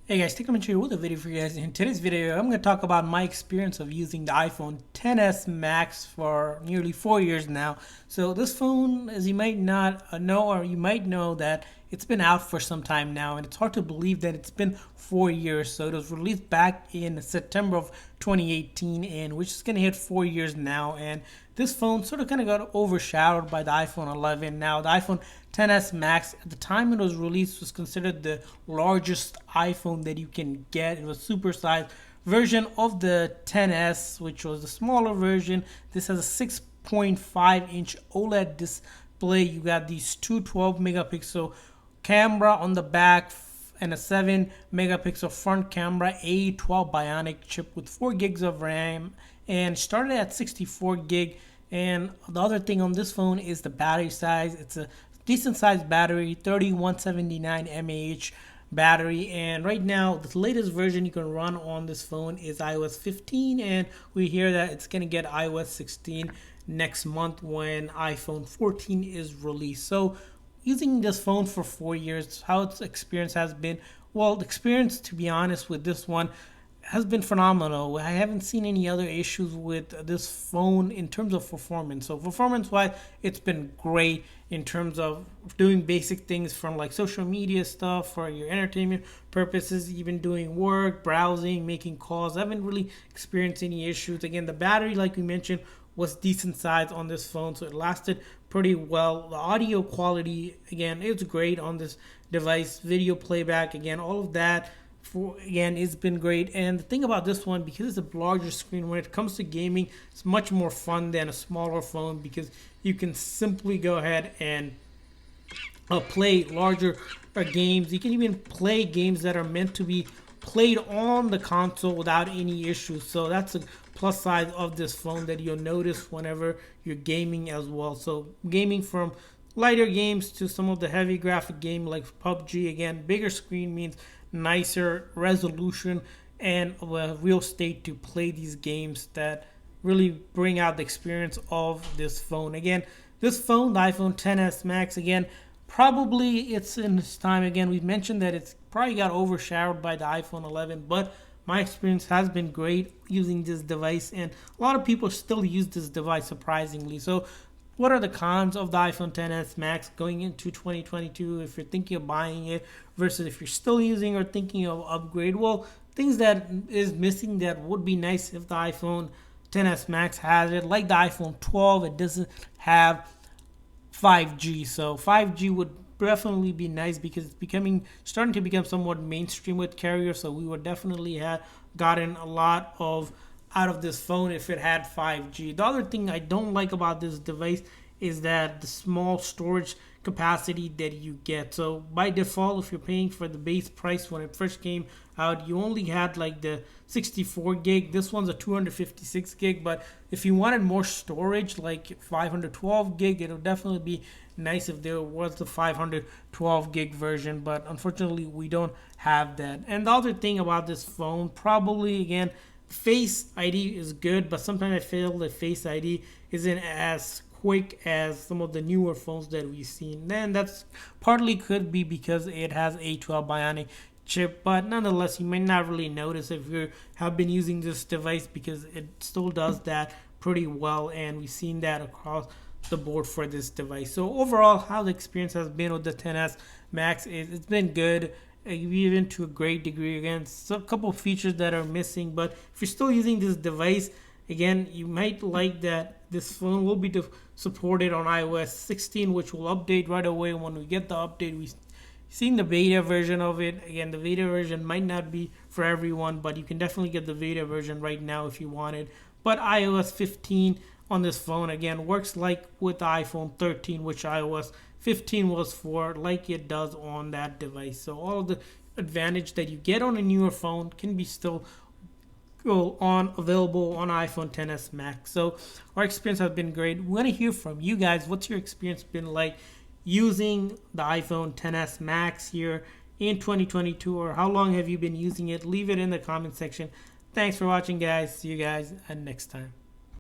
Hey guys, Technomentary with a video for you guys. In today's video, I'm going to talk about my experience of using the iPhone XS Max for nearly 4 years now. So this phone, as you might not know, or you might know that it's been out for some time now, and it's hard to believe that it's been 4 years. So it was released back in September of 2018, and which is going to hit 4 years now. And this phone sort of kind of got overshadowed by the iPhone 11. Now the iPhone XS Max, at the time it was released, was considered the largest iPhone that you can get. It was supersized version of the XS, which was the smaller version. This has a 6.5-inch OLED display. You got these two 12 megapixel camera on the back and a 7 megapixel front camera, a 12 bionic chip with 4 gigs of RAM, and started at 64 gig. And the other thing on this phone is the battery size. It's a decent sized battery, 3179 mAh battery, and right now the latest version you can run on this phone is iOS 15, and we hear that it's going to get iOS 16 next month when iPhone 14 is released. So using this phone for 4 years, how its experience has been, well, the experience, to be honest, with this one has been phenomenal. I haven't seen any other issues with this phone in terms of performance. So performance wise, it's been great in terms of doing basic things from like social media stuff for your entertainment purposes, even doing work, browsing, making calls. I haven't really experienced any issues. Again, the battery, like we mentioned, was decent size on this phone, so it lasted pretty well. The audio quality, again, it's great on this device. Video playback, again, all of that again, it's been great. And the thing about this one, because it's a larger screen, when it comes to gaming, it's much more fun than a smaller phone because you can simply go ahead and play larger games. You can even play games that are meant to be played on the console without any issues. So that's a plus side of this phone that you'll notice whenever you're gaming as well. So gaming from lighter games to some of the heavy graphic game like PUBG, again, bigger screen means nicer resolution and a real state to play these games that really bring out the experience of this phone. Again, this phone, the iPhone XS Max, again, probably it's in this time. Again, we've mentioned that it's probably got overshadowed by the iPhone 11, but my experience has been great using this device, and a lot of people still use this device, surprisingly. So what are the cons of the iPhone XS Max going into 2022 if you're thinking of buying it versus if you're still using or thinking of upgrade? Well, things that is missing that would be nice if the iPhone XS Max has it, like the iPhone 12, it doesn't have 5G. So 5G would definitely be nice because it's starting to become somewhat mainstream with carriers. So we would definitely have gotten a lot of out of this phone if it had 5G. The other thing I don't like about this device is that the small storage capacity that you get. So by default, if you're paying for the base price when it first came out, you only had like the 64 gig. This one's a 256 gig, but if you wanted more storage, like 512 gig, it would definitely be nice if there was the 512 gig version, but unfortunately we don't have that. And the other thing about this phone, probably again, Face ID is good, but sometimes I feel that Face ID isn't as quick as some of the newer phones that we've seen. Then that's partly could be because it has a 12 bionic chip, but nonetheless, you may not really notice if you have been using this device because it still does that pretty well, and we've seen that across the board for this device. So overall, how the experience has been with the XS Max is it's been good, even to a great degree. Again, a couple of features that are missing, but if you're still using this device, again, you might like that this phone will be supported on iOS 16, which will update right away. When we get the update, we've seen the beta version of it. Again, the beta version might not be for everyone, but you can definitely get the beta version right now if you want it. But iOS 15 on this phone, again, works like with the iPhone 13, which iOS 15 was for, like it does on that device. So all of the advantage that you get on a newer phone can be still available on iPhone XS Max. So our experience has been great. We want to hear from you guys. What's your experience been like using the iPhone XS Max here in 2022, or how long have you been using it? Leave it in the comment section. Thanks for watching, guys. See you guys next time.